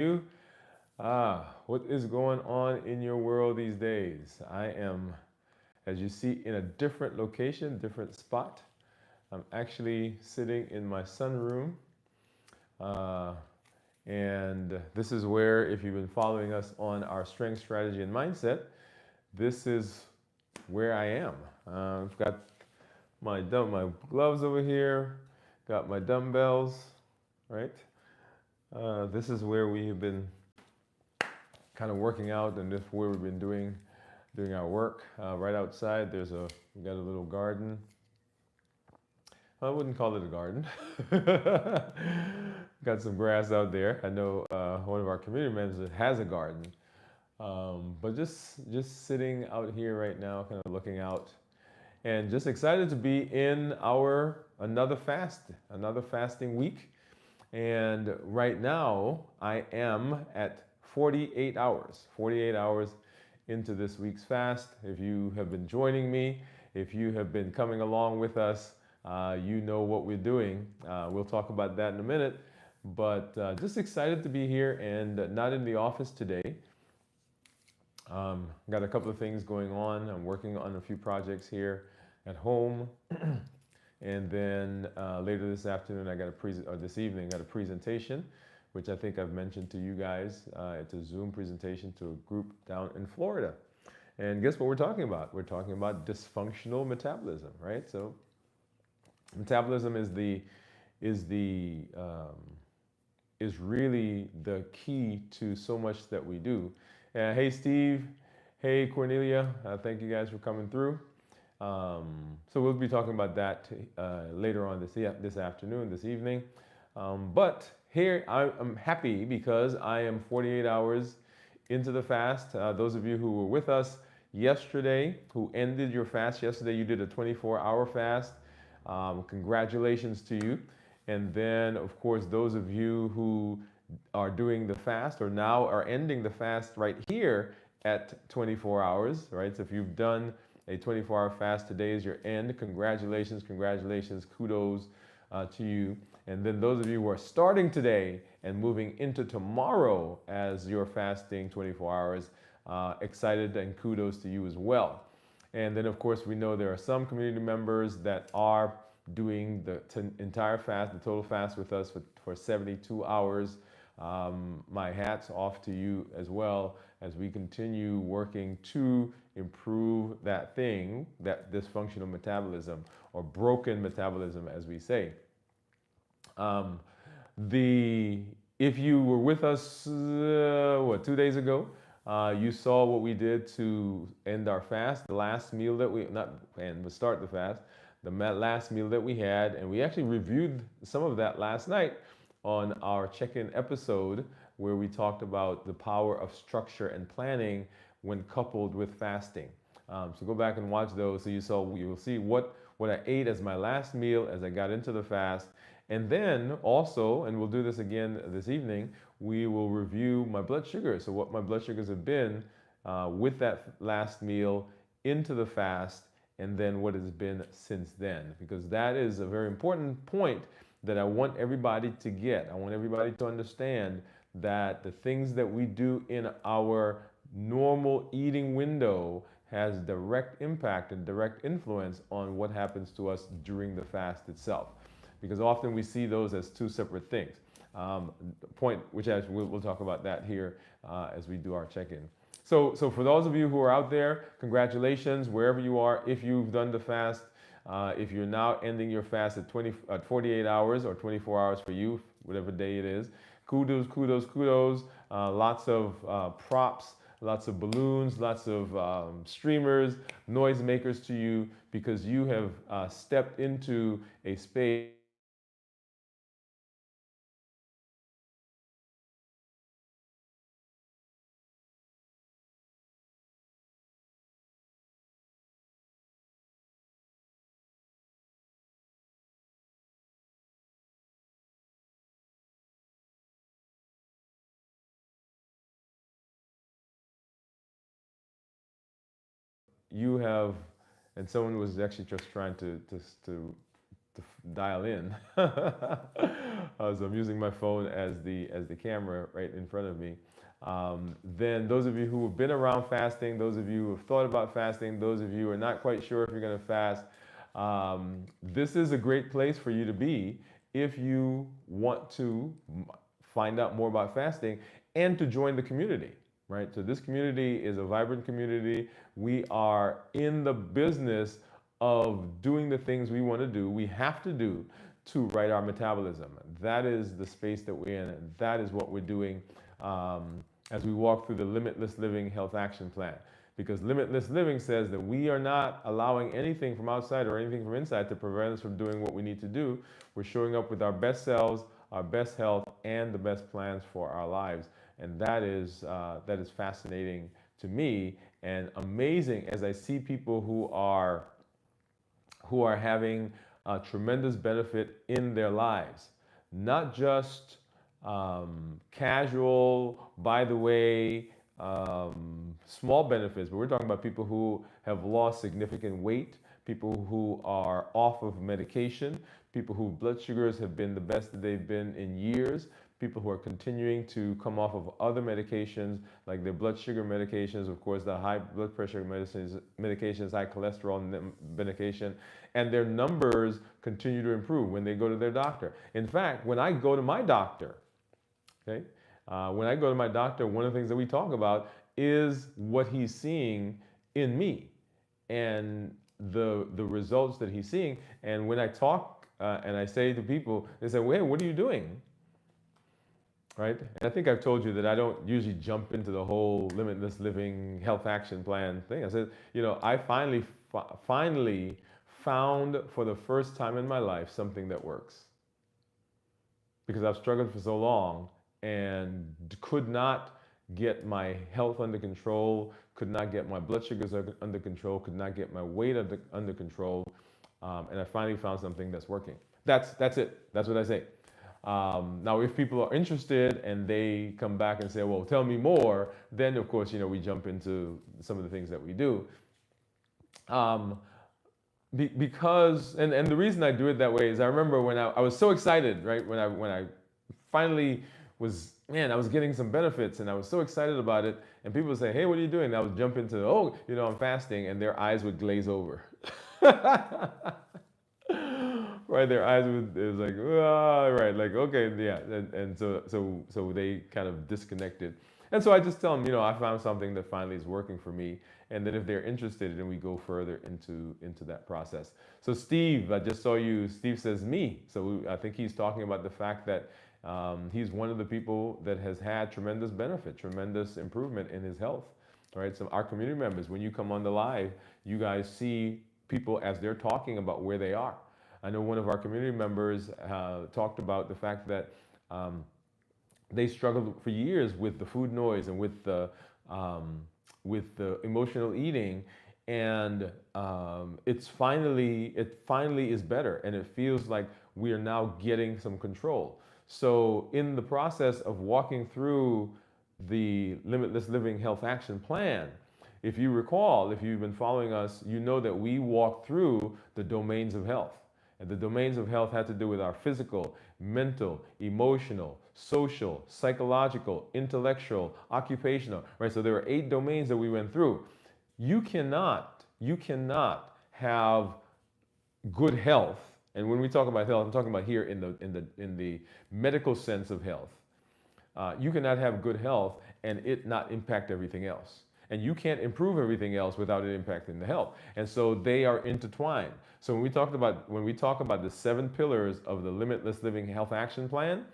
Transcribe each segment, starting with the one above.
you. What is going on in your world these days? I am, as you see, in a different location, different spot. I'm actually sitting in my sunroom. Uh, and this is where, if you've been following us on our strength, strategy, and mindset, this is where I am. I've got my gloves over here, got my dumbbells, right? This is where we have been kind of working out, and this is where we've been doing our work. Right outside, we got a little garden. I wouldn't call it a garden. Got some grass out there. I know one of our community members has a garden, but just sitting out here right now, kind of looking out, and just excited to be in our another fasting week. And right now, I am at 48 hours into this week's fast. If you have been joining me, if you have been coming along with us, you know what we're doing. We'll talk about that in a minute, but just excited to be here and not in the office today. Got a couple of things going on. I'm working on a few projects here at home. And then later this afternoon, or this evening, I got a presentation, which I think I've mentioned to you guys. It's a Zoom presentation to a group down in Florida. And guess what we're talking about? We're talking about dysfunctional metabolism, right? So metabolism is the is really the key to so much that we do. Hey, Steve. Hey, Cornelia. Thank you guys for coming through. So we'll be talking about that later on this afternoon, this evening. But here I'm happy because I am 48 hours into the fast. Those of you who were with us yesterday, who ended your fast yesterday, you did a 24-hour fast. Congratulations to you. And then, of course, those of you who are doing the fast or now are ending the fast right here at 24 hours, right? So if you've done a 24-hour fast, today is your end. Congratulations, congratulations, kudos to you. And then those of you who are starting today and moving into tomorrow as you're fasting 24 hours, excited and kudos to you as well. And then, of course, we know there are some community members that are doing the entire fast, the total fast with us for 72 hours. My hat's off to you as well as we continue working to improve that dysfunctional metabolism or broken metabolism, as we say. Um, the If you were with us, 2 days ago, you saw what we did to end our fast. The last meal that we not and we start the fast, the last meal that we had, and we actually reviewed some of that last night on our check-in episode where we talked about the power of structure and planning when coupled with fasting. So go back and watch those so you will see what I ate as my last meal as I got into the fast. And then also, and we'll do this again this evening, we will review my blood sugar. So what my blood sugars have been with that last meal into the fast, and then what it's been since then. Because that is a very important point that I want everybody to get. I want everybody to understand that the things that we do in our normal eating window has direct impact and direct influence on what happens to us during the fast itself. Because often we see those as two separate things. Point, which we'll talk about that here as we do our check-in. So for those of you who are out there, congratulations wherever you are. If you've done the fast, if you're now ending your fast at 48 hours or 24 hours for you, whatever day it is, kudos, kudos, kudos. Lots of props, lots of balloons, lots of streamers, noisemakers to you because you have stepped into a space you have, and someone was actually just trying to dial in. So I'm using my phone as the camera right in front of me. Then those of you who have been around fasting, those of you who have thought about fasting, those of you who are not quite sure if you're going to fast, this is a great place for you to be if you want to find out more about fasting and to join the community, right? So this community is a vibrant community. We are in the business of doing the things we want to do, we have to do to right our metabolism. That is the space that we're in, and that is what we're doing as we walk through the Limitless Living Health Action Plan. Because Limitless Living says that we are not allowing anything from outside or anything from inside to prevent us from doing what we need to do. We're showing up with our best selves, our best health, and the best plans for our lives. And that is fascinating to me and amazing as I see people who are having a tremendous benefit in their lives. Not just casual, by the way, small benefits, but we're talking about people who have lost significant weight, people who are off of medication, people whose blood sugars have been the best that they've been in years, people who are continuing to come off of other medications, like their blood sugar medications, of course, the high blood pressure medications, high cholesterol medication, and their numbers continue to improve when they go to their doctor. In fact, when I go to my doctor, okay, when I go to my doctor, one of the things that we talk about is what he's seeing in me and the results that he's seeing. And when I talk and I say to people, they say, well, hey, what are you doing? Right? And I think I've told you that I don't usually jump into the whole Limitless Living Health Action Plan thing. I said, you know, I finally found for the first time in my life something that works. Because I've struggled for so long and could not get my health under control, could not get my blood sugars under control, could not get my weight under control. And I finally found something that's working. That's it. That's what I say. Now, if people are interested and they come back and say, well, tell me more, then of course, you know, we jump into some of the things that we do. Because the reason I do it that way is I remember when I was so excited, right? When I finally was, man, I was getting some benefits and I was so excited about it. And people would say, hey, what are you doing? And I would jump into, oh, you know, I'm fasting, and their eyes would glaze over. Right, their eyes would, it was like, oh, right, like, okay, yeah. And so they kind of disconnected. And so I just tell them, you know, I found something that finally is working for me. And then if they're interested, then we go further into that process. So Steve, I just saw you. Steve says me. So I think he's talking about the fact that he's one of the people that has had tremendous benefit, tremendous improvement in his health. All right, so our community members, when you come on the live, you guys see people as they're talking about where they are. I know one of our community members talked about the fact that they struggled for years with the food noise and with the emotional eating, and it finally is better, and it feels like we are now getting some control. So in the process of walking through the Limitless Living Health Action Plan, if you recall, if you've been following us, you know that we walk through the domains of health. And the domains of health had to do with our physical, mental, emotional, social, psychological, intellectual, occupational, right? So there were 8 domains that we went through. You cannot have good health. And when we talk about health, I'm talking about here in the medical sense of health. You cannot have good health and it not impact everything else. And you can't improve everything else without it impacting the health. And so they are intertwined. So when we talk about the 7 pillars of the Limitless Living Health Action Plan,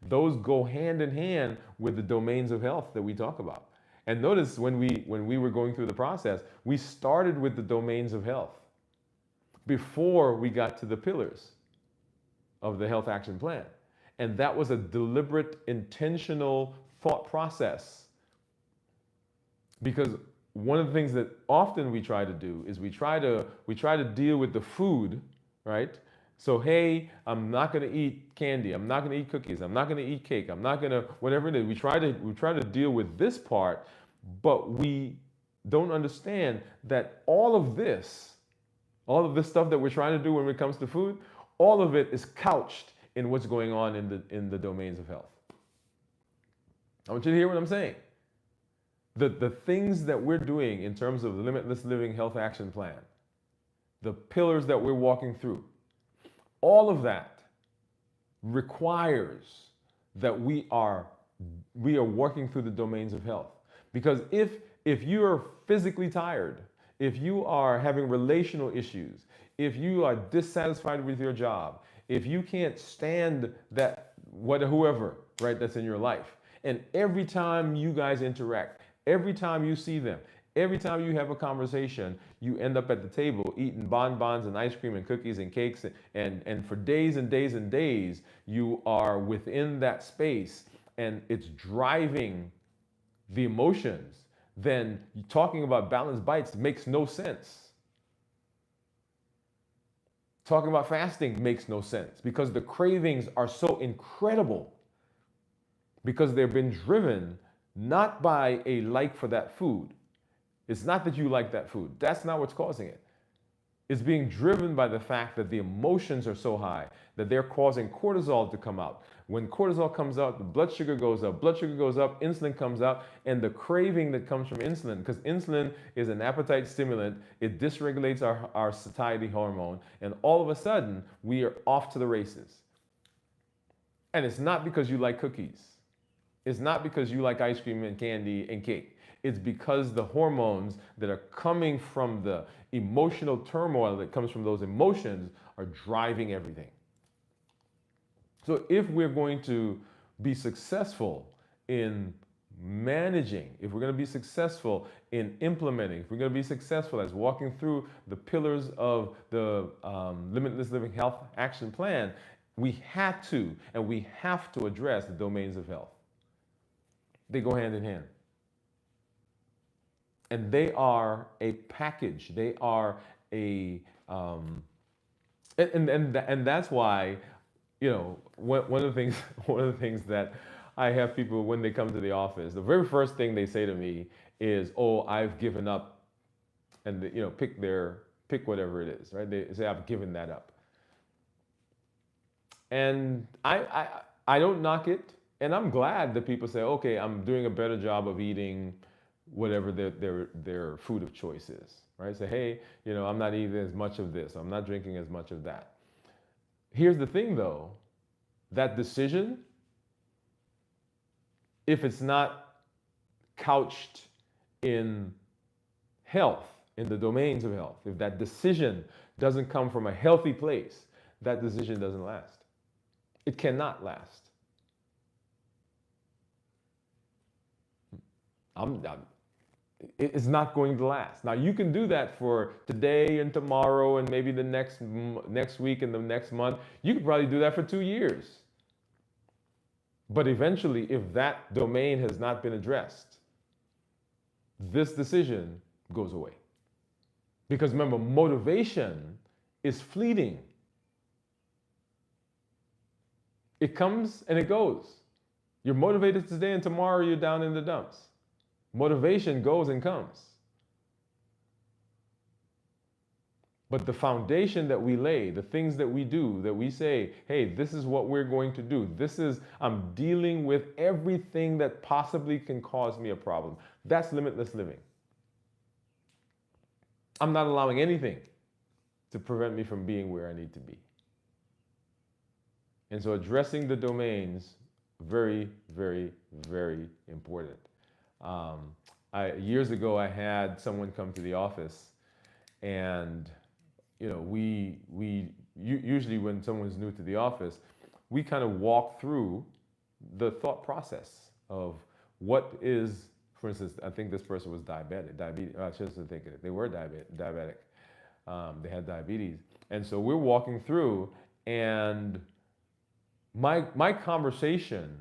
those go hand in hand with the domains of health that we talk about. And notice when we were going through the process, we started with the domains of health before we got to the pillars of the Health Action Plan. And that was a deliberate, intentional thought process. Because one of the things that often we try to do is we try to deal with the food, right? So, hey, I'm not going to eat candy. I'm not going to eat cookies. I'm not going to eat cake. I'm not going to, whatever it is. We try to deal with this part, but we don't understand that all of this stuff that we're trying to do when it comes to food, all of it is couched in what's going on in the domains of health. I want you to hear what I'm saying. The things that we're doing in terms of the Limitless Living Health Action Plan, the pillars that we're walking through, all of that requires that we are working through the domains of health. Because if you are physically tired, if you are having relational issues, if you are dissatisfied with your job, if you can't stand that whoever, right, that's in your life, and every time you guys interact, every time you see them, every time you have a conversation, you end up at the table eating bonbons and ice cream and cookies and cakes, and for days and days and days, you are within that space and it's driving the emotions, then talking about balanced bites makes no sense. Talking about fasting makes no sense because the cravings are so incredible because they've been driven not by a like for that food. It's not that you like that food. That's not what's causing it. It's being driven by the fact that the emotions are so high that they're causing cortisol to come out. When cortisol comes out, the blood sugar goes up, insulin comes out, and the craving that comes from insulin, because insulin is an appetite stimulant, it dysregulates our satiety hormone, and all of a sudden, we are off to the races. And it's not because you like cookies. It's not because you like ice cream and candy and cake. It's because the hormones that are coming from the emotional turmoil that comes from those emotions are driving everything. So if we're going to be successful in managing, if we're going to be successful in implementing, if we're going to be successful as walking through the pillars of the Limitless Living Health Action Plan, we have to address the domains of health. They go hand in hand. And they are a package. They are and that's why, you know, one of the things that I have people when they come to the office, the very first thing they say to me is, "Oh, I've given up," and you know, pick whatever it is, right? They say, "I've given that up," and I don't knock it, and I'm glad that people say, "Okay, I'm doing a better job of eating whatever their food of choice is," right? Say, "Hey, you know, I'm not eating as much of this, I'm not drinking as much of that." Here's the thing though, that decision, if it's not couched in health, in the domains of health, if that decision doesn't come from a healthy place, that decision doesn't last. It cannot last. It's not going to last. Now you can do that for today and tomorrow and maybe the next week and the next month. You could probably do that for 2 years. But eventually, if that domain has not been addressed, this decision goes away. Because remember, motivation is fleeting. It comes and it goes. You're motivated today and tomorrow you're down in the dumps. Motivation goes and comes. But the foundation that we lay, the things that we do, that we say, hey, this is what we're going to do. I'm dealing with everything that possibly can cause me a problem. That's limitless living. I'm not allowing anything to prevent me from being where I need to be. And so addressing the domains, very, very, very important. Years ago, I had someone come to the office, and you know, we usually when someone's new to the office, we kind of walk through the thought process of what is, for instance, I think this person was diabetic. I shouldn't think it. They were diabetic. They had diabetes, and so we're walking through, and my conversation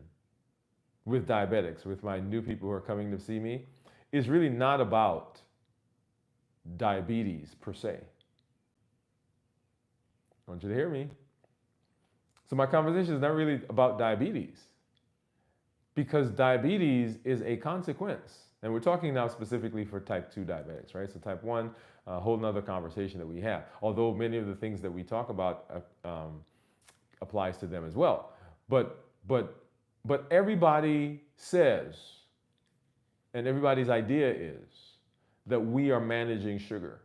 with diabetics, with my new people who are coming to see me, is really not about diabetes per se. I want you to hear me. So my conversation is not really about diabetes, because diabetes is a consequence. And we're talking now specifically for type 2 diabetics, right? So type 1, a whole nother conversation that we have. Although many of the things that we talk about applies to them as well. But but but everybody says, and everybody's idea is that we are managing sugar.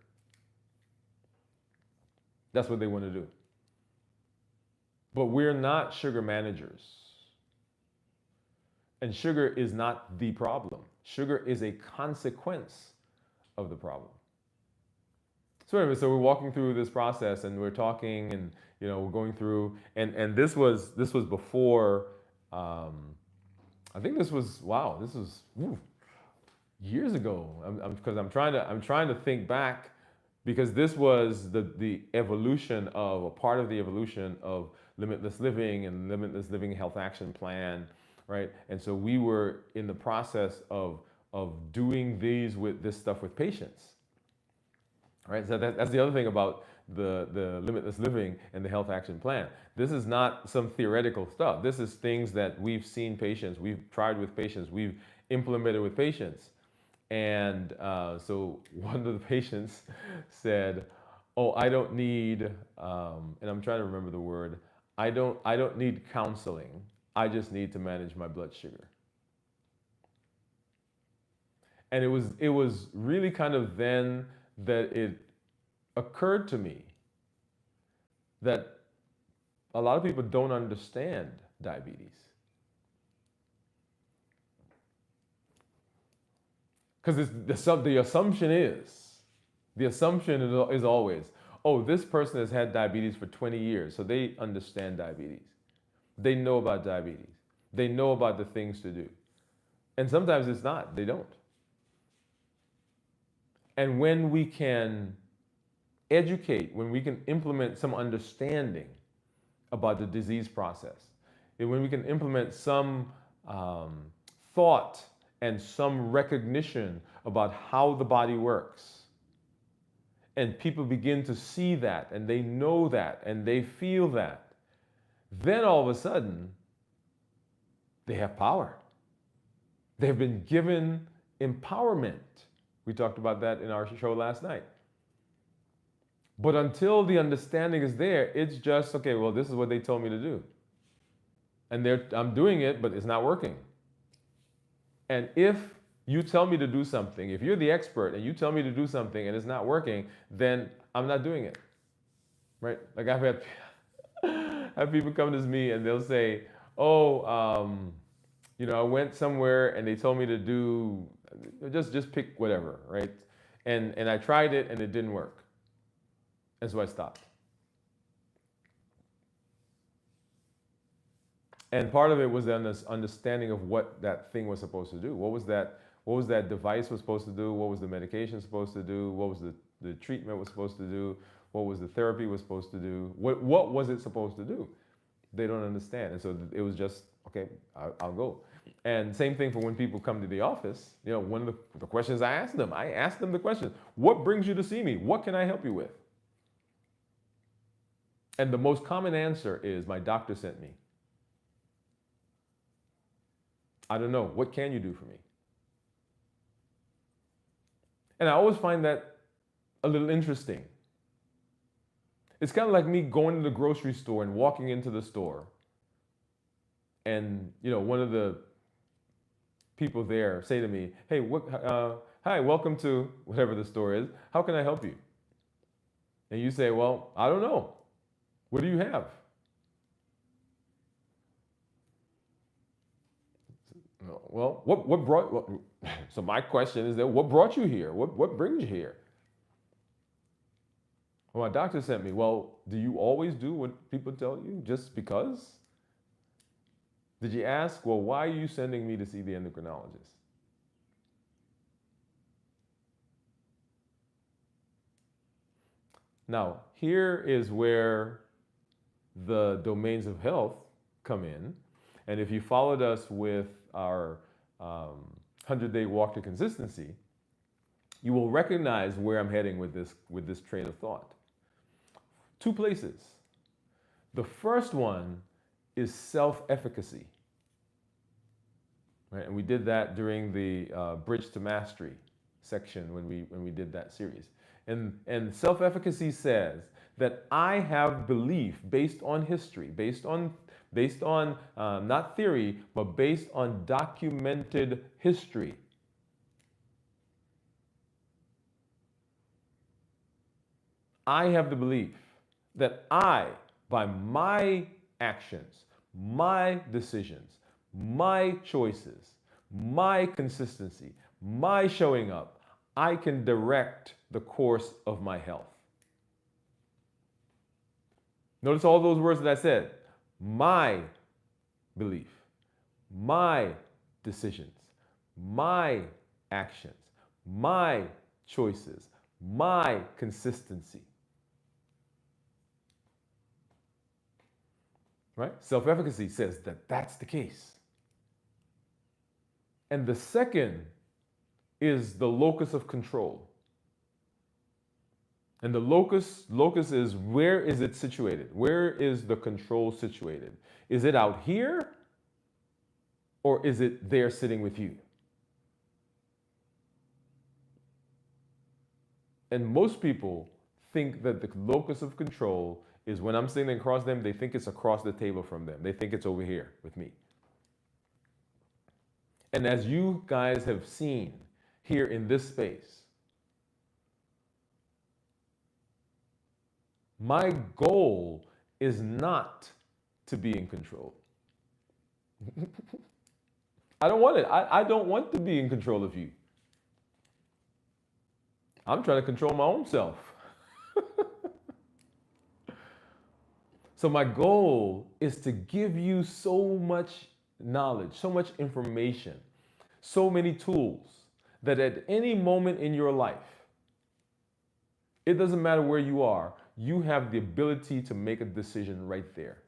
That's what they want to do. But we're not sugar managers. And sugar is not the problem. Sugar is a consequence of the problem. So anyway, so we're walking through this process and we're talking and we're going through and this was before I think this was years ago. I'm trying to think back because this was the evolution of a part of the evolution of limitless living and limitless living health action plan, right? And so we were in the process of doing this stuff with patients. Right, so that's the other thing about the limitless living and the health action plan. This is not some theoretical stuff. This is things that we've seen patients, we've tried with patients, we've implemented with patients. And so one of the patients said, "Oh, I don't need," and I'm trying to remember the word. I don't need counseling. I just need to manage my blood sugar." And it was really kind of then that it occurred to me that a lot of people don't understand diabetes. Because the assumption is always, oh, this person has had diabetes for 20 years, so they understand diabetes. They know about diabetes. They know about the things to do. And sometimes it's not, they don't. And when we can educate, when we can implement some understanding about the disease process, and when we can implement some thought and some recognition about how the body works, and people begin to see that, and they know that, and they feel that, then all of a sudden, they have power. They've been given empowerment. We talked about that in our show last night. But until the understanding is there, it's just, okay, well, this is what they told me to do. And I'm doing it, but it's not working. And if you tell me to do something, if you're the expert and you tell me to do something and it's not working, then I'm not doing it. Right? Like I've had people come to me and they'll say, oh, I went somewhere and they told me to do, just pick whatever, right? And I tried it and it didn't work. And so I stopped. And part of it was then this understanding of what that thing was supposed to do. What was that device was supposed to do? What was the medication supposed to do? What was the treatment was supposed to do? What was the therapy was supposed to do? What was it supposed to do? They don't understand. And so it was just, okay, I'll go. And same thing for when people come to the office. One of the questions I ask them the question, what brings you to see me? What can I help you with? And the most common answer is, my doctor sent me. I don't know. What can you do for me? And I always find that a little interesting. It's kind of like me going to the grocery store and walking into the store. And, one of the people there say to me, hey, hi, welcome to whatever the store is. How can I help you? And you say, well, I don't know. What do you have? Well, what brought? So my question is that what brought you here? What brings you here? Well, my doctor sent me. Well, do you always do what people tell you just because? Did you ask? Well, why are you sending me to see the endocrinologist? Now, here is where the domains of health come in. And if you followed us with our 100-day walk to consistency, you will recognize where I'm heading with this train of thought. Two places. The first one is self-efficacy. Right? And we did that during the Bridge to Mastery section when we did that series. And self-efficacy says that I have belief based on history, based on not theory, but based on documented history. I have the belief that I, by my actions, my decisions, my choices, my consistency, my showing up, I can direct the course of my health. Notice all those words that I said. My belief, my decisions, my actions, my choices, my consistency. Right? Self-efficacy says that that's the case. And the second is the locus of control. And the locus is, where is it situated? Where is the control situated? Is it out here, or is it there sitting with you? And most people think that the locus of control is when I'm sitting across them, they think it's across the table from them. They think it's over here with me. And as you guys have seen here in this space, my goal is not to be in control. I don't want it. I don't want to be in control of you. I'm trying to control my own self. So my goal is to give you so much knowledge, so much information, so many tools that at any moment in your life, it doesn't matter where you are, you have the ability to make a decision right there.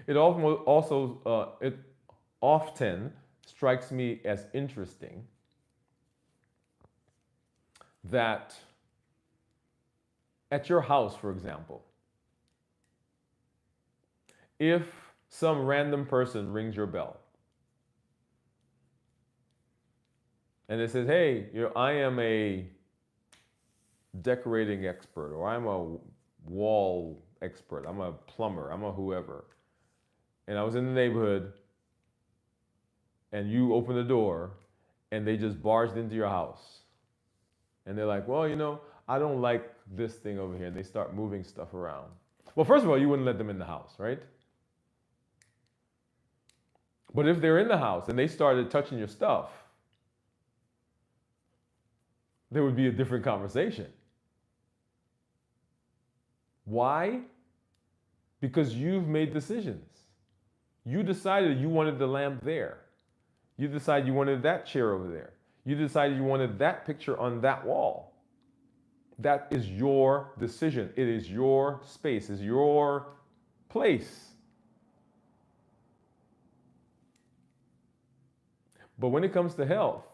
It often strikes me as interesting that at your house, for example, if some random person rings your bell and it says, hey, I am a decorating expert, or I'm a wall expert, I'm a plumber, I'm a whoever, and I was in the neighborhood and you open the door and they just barged into your house and they're like, well, I don't like this thing over here, and they start moving stuff around. Well, first of all, you wouldn't let them in the house, right? But if they're in the house and they started touching your stuff, there would be a different conversation. Why? Because you've made decisions. You decided you wanted the lamp there. You decided you wanted that chair over there. You decided you wanted that picture on that wall. That is your decision. It is your space. It's your place. But when it comes to health,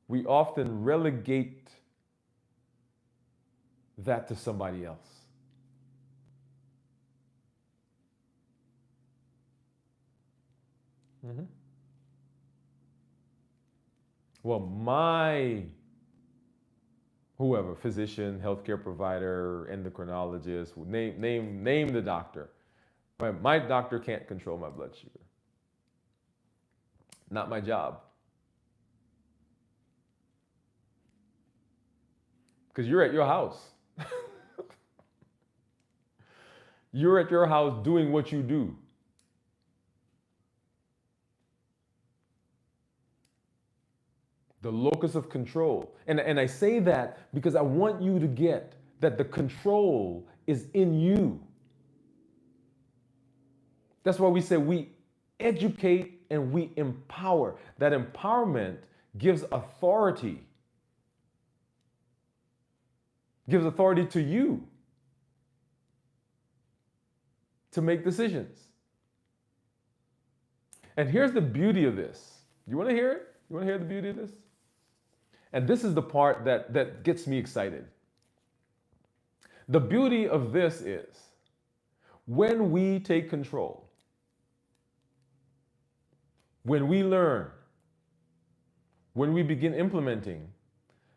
we often relegate that to somebody else. Mm-hmm. Well, my whoever, physician, healthcare provider, endocrinologist, name the doctor. Right? My doctor can't control my blood sugar. Not my job. Because you're at your house. You're at your house doing what you do. The locus of control. And I say that because I want you to get that the control is in you. That's why we say we educate and we empower. That empowerment gives authority. Gives authority to you to make decisions. And here's the beauty of this. You want to hear it? You want to hear the beauty of this? And this is the part that gets me excited. The beauty of this is when we take control, when we learn when we begin implementing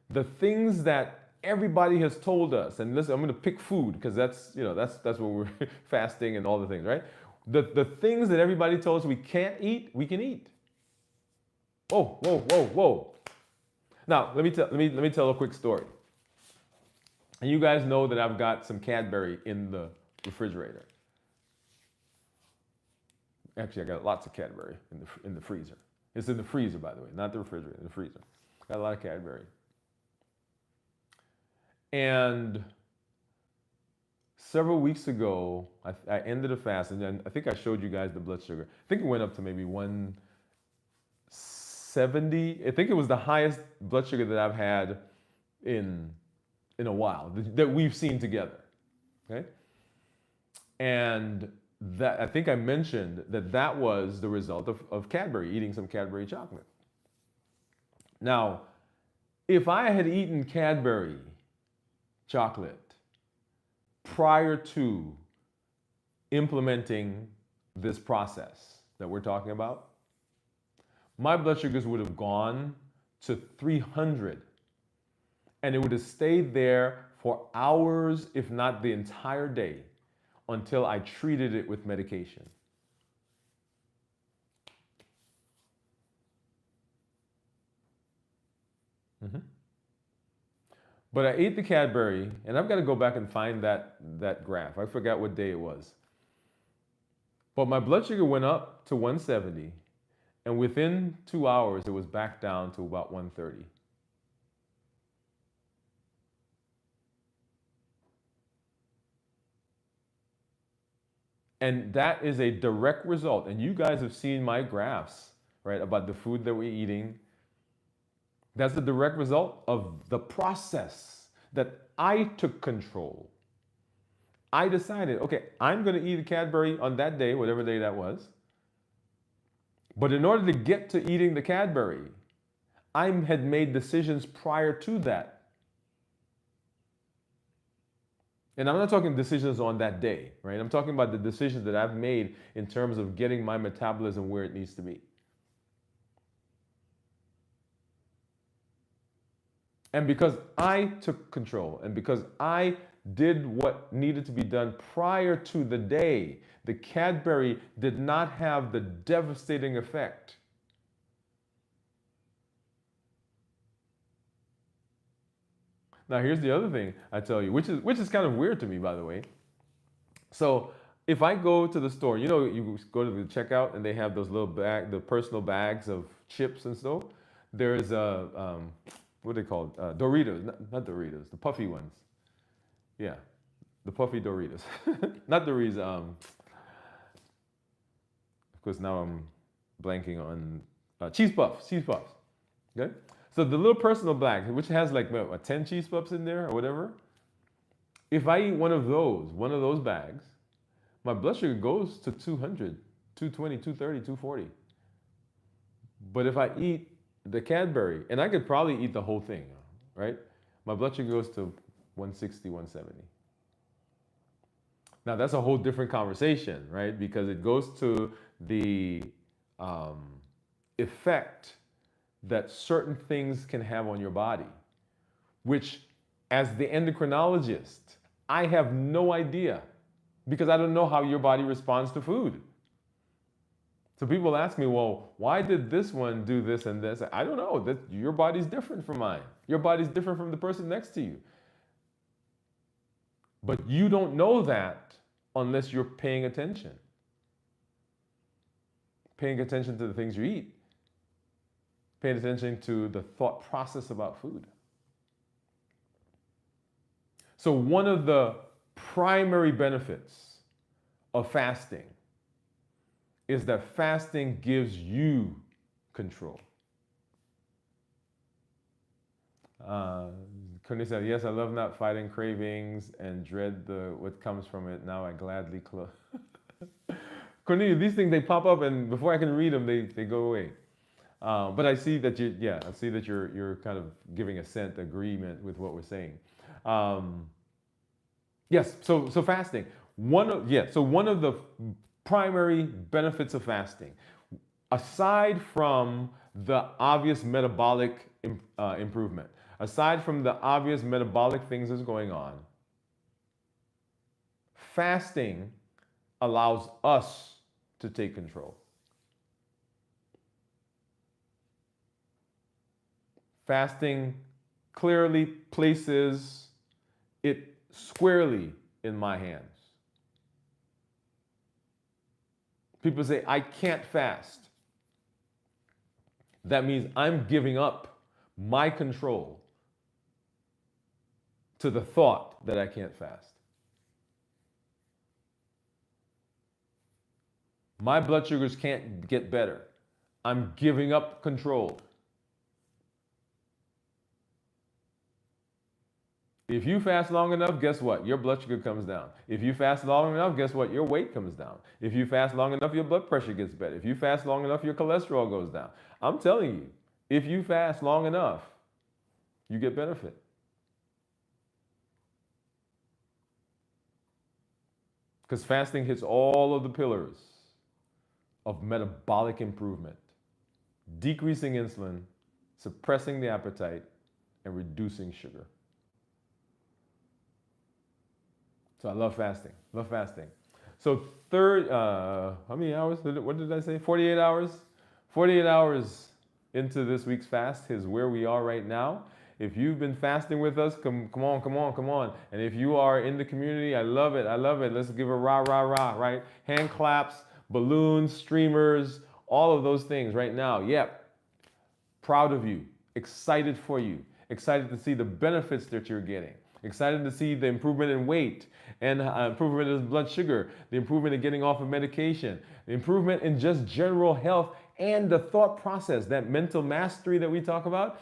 the things that everybody has told us, and listen, I'm going to pick food because that's what we're fasting and all the things, right? The things that everybody told us we can't eat, we can eat. Whoa, whoa, whoa, whoa. Now, let me tell a quick story. And you guys know that I've got some Cadbury in the refrigerator. Actually, I got lots of Cadbury in the freezer. It's in the freezer, by the way, not the refrigerator, in the freezer. Got a lot of Cadbury. And several weeks ago, I ended a fast, and then I think I showed you guys the blood sugar. I think it went up to maybe 170. I think it was the highest blood sugar that I've had in a while, that we've seen together. Okay? And that, I think I mentioned that was the result of Cadbury, eating some Cadbury chocolate. Now, if I had eaten Cadbury chocolate prior to implementing this process that we're talking about, my blood sugars would have gone to 300, and it would have stayed there for hours, if not the entire day, until I treated it with medication. But I ate the Cadbury, and I've got to go back and find that graph. I forgot what day it was. But my blood sugar went up to 170, and within 2 hours, it was back down to about 130. And that is a direct result. And you guys have seen my graphs, right, about the food that we're eating. That's the direct result of the process that I took control. I decided, okay, I'm going to eat a Cadbury on that day, whatever day that was. But in order to get to eating the Cadbury, I had made decisions prior to that. And I'm not talking decisions on that day, right? I'm talking about the decisions that I've made in terms of getting my metabolism where it needs to be. And because I took control, and because I did what needed to be done prior to the day, the Cadbury did not have the devastating effect Now, here's the other thing I tell you, which is kind of weird to me, by the way. So if I go to the store, you know, you go to the checkout and they have those little the personal bags of chips and stuff. There's what are they called? Doritos, not Doritos, the puffy ones. Yeah, the puffy Doritos, not Doritos. Of course, now I'm blanking on cheese puffs. Okay. So the little personal bag, which has like what, 10 cheese puffs in there or whatever, if I eat one of those bags, my blood sugar goes to 200, 220, 230, 240. But if I eat the Cadbury, and I could probably eat the whole thing, right? My blood sugar goes to 160, 170. Now that's a whole different conversation, right? Because it goes to the effect that certain things can have on your body, which as the endocrinologist, I have no idea because I don't know how your body responds to food. So people ask me, well, why did this one do this and this? I don't know, that your body's different from mine. Your body's different from the person next to you. But you don't know that unless you're paying attention. Paying attention to the things you eat. Paying attention to the thought process about food. So one of the primary benefits of fasting is that fasting gives you control. Cornelia said, yes, I love not fighting cravings and dread what comes from it. Now I gladly close. Cornelia, these things, they pop up and before I can read them, they go away. But I see that you're kind of giving agreement with what we're saying. Yes, so fasting. One of the primary benefits of fasting, aside from the obvious metabolic improvement. Aside from the obvious metabolic things that's going on, fasting allows us to take control. Fasting clearly places it squarely in my hands. People say, I can't fast. That means I'm giving up my control to the thought that I can't fast. My blood sugars can't get better. I'm giving up control. If you fast long enough, guess what? Your blood sugar comes down. If you fast long enough, guess what? Your weight comes down. If you fast long enough, your blood pressure gets better. If you fast long enough, your cholesterol goes down. I'm telling you, if you fast long enough, you get benefit. Because fasting hits all of the pillars of metabolic improvement, decreasing insulin, suppressing the appetite, and reducing sugar. So I love fasting. Love fasting. So how many hours? What did I say? 48 hours? 48 hours into this week's fast is where we are right now. If you've been fasting with us, come on. And if you are in the community, I love it. Let's give a rah, right? Hand claps, balloons, streamers, all of those things right now. Yep. Proud of you. Excited for you. Excited to see the benefits that you're getting. Excited to see the improvement in weight and improvement in blood sugar, the improvement in getting off of medication, the improvement in just general health and the thought process, that mental mastery that we talk about.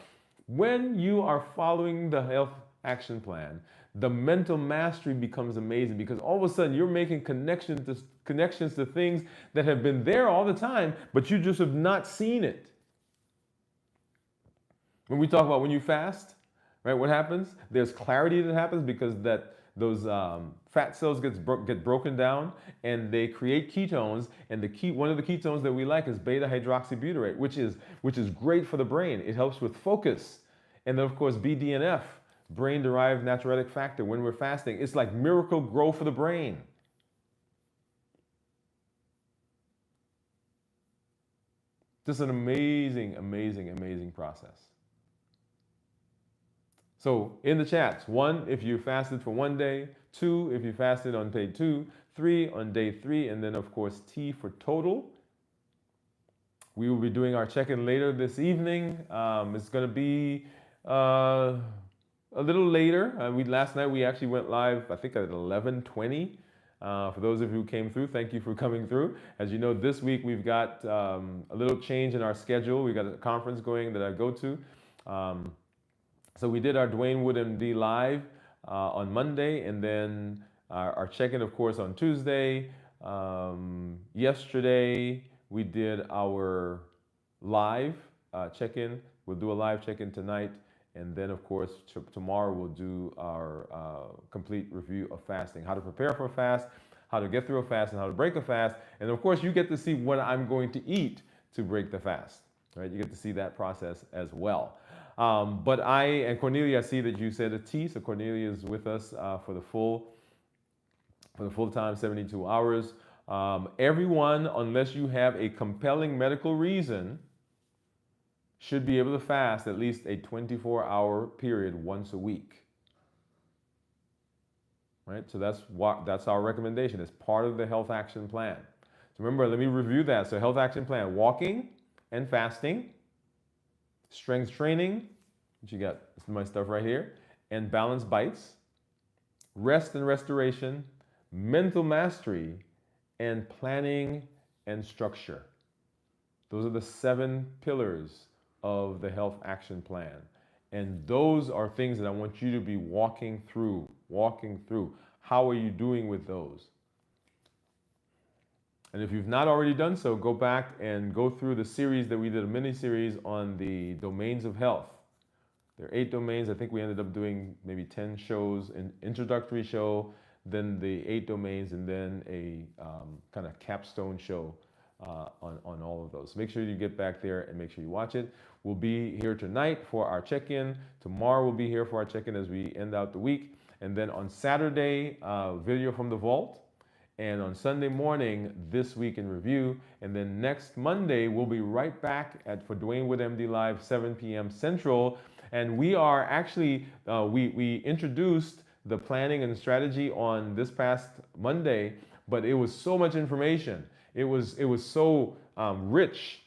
When you are following the health action plan, the mental mastery becomes amazing because all of a sudden you're making connections to things that have been there all the time, but you just have not seen it. When we talk about when you fast, right, what happens? There's clarity that happens because those fat cells get broken down and they create ketones. And one of the ketones that we like is beta hydroxybutyrate, which is great for the brain. It helps with focus. And then of course BDNF, brain-derived natriuretic factor. When we're fasting, it's like miracle grow for the brain. Just an amazing process. So in the chats, 1, if you fasted for 1 day, 2, if you fasted on day 2, 3 on day 3, and then of course T for total. We will be doing our check-in later this evening. It's going to be a little later. Last night we actually went live, I think at 11:20. For those of you who came through, thank you for coming through. As you know, this week we've got a little change in our schedule. We've got a conference going that I go to. So we did our Dwain Woode MD live on Monday, and then our check-in, of course, on Tuesday. Yesterday, we did our live check-in. We'll do a live check-in tonight, and then, of course, tomorrow we'll do our complete review of fasting, how to prepare for a fast, how to get through a fast, and how to break a fast. And, of course, you get to see what I'm going to eat to break the fast. Right? You get to see that process as well. But and Cornelia, I see that you said a T, so Cornelia is with us for the full time, 72 hours. Everyone, unless you have a compelling medical reason, should be able to fast at least a 24-hour period once a week. Right? So that's our recommendation. It's part of the health action plan. So remember, let me review that. So health action plan: walking and fasting, strength training, which you got my stuff right here, and balanced bites, rest and restoration, mental mastery, and planning and structure. Those are the 7 pillars of the health action plan. And those are things that I want you to be walking through. How are you doing with those? And if you've not already done so, go back and go through the series that we did, a mini series on the domains of health. There are 8 domains. I think we ended up doing maybe 10 shows, an introductory show, then the 8 domains, and then a kind of capstone show on all of those. Make sure you get back there and make sure you watch it. We'll be here tonight for our check-in. Tomorrow we'll be here for our check-in as we end out the week. And then on Saturday, video from the vault. And on Sunday morning, This Week in Review. And then next Monday, we'll be right back for Dwain Woode MD Live, 7 p.m. Central. And we are actually, we introduced the planning and strategy on this past Monday, but it was so much information. It was so rich,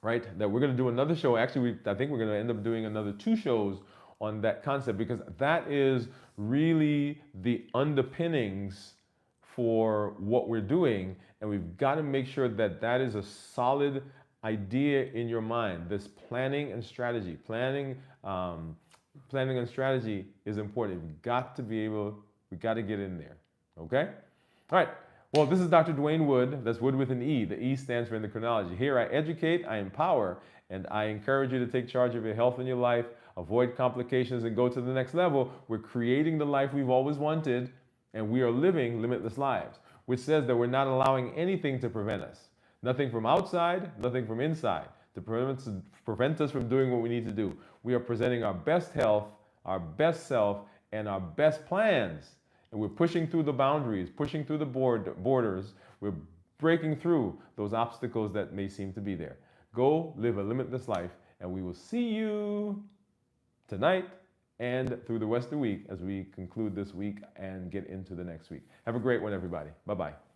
right, that we're going to do another show. Actually, I think we're going to end up doing another 2 shows on that concept, because that is really the underpinnings for what we're doing, and we've got to make sure that that is a solid idea in your mind. This planning and strategy, planning and strategy is important. We've got to be able, we got to get in there. Okay? All right. Well, this is Dr. Dwain Woode. That's Woode with an E. The E stands for Endocrinology. Here I educate, I empower, and I encourage you to take charge of your health and your life, avoid complications, and go to the next level. We're creating the life we've always wanted, and we are living limitless lives, which says that we're not allowing anything to prevent us. Nothing from outside, nothing from inside, to prevent us from doing what we need to do. We are presenting our best health, our best self, and our best plans. And we're pushing through the boundaries, pushing through the borders. We're breaking through those obstacles that may seem to be there. Go live a limitless life, and we will see you tonight and through the rest of the week as we conclude this week and get into the next week. Have a great one, everybody. Bye-bye.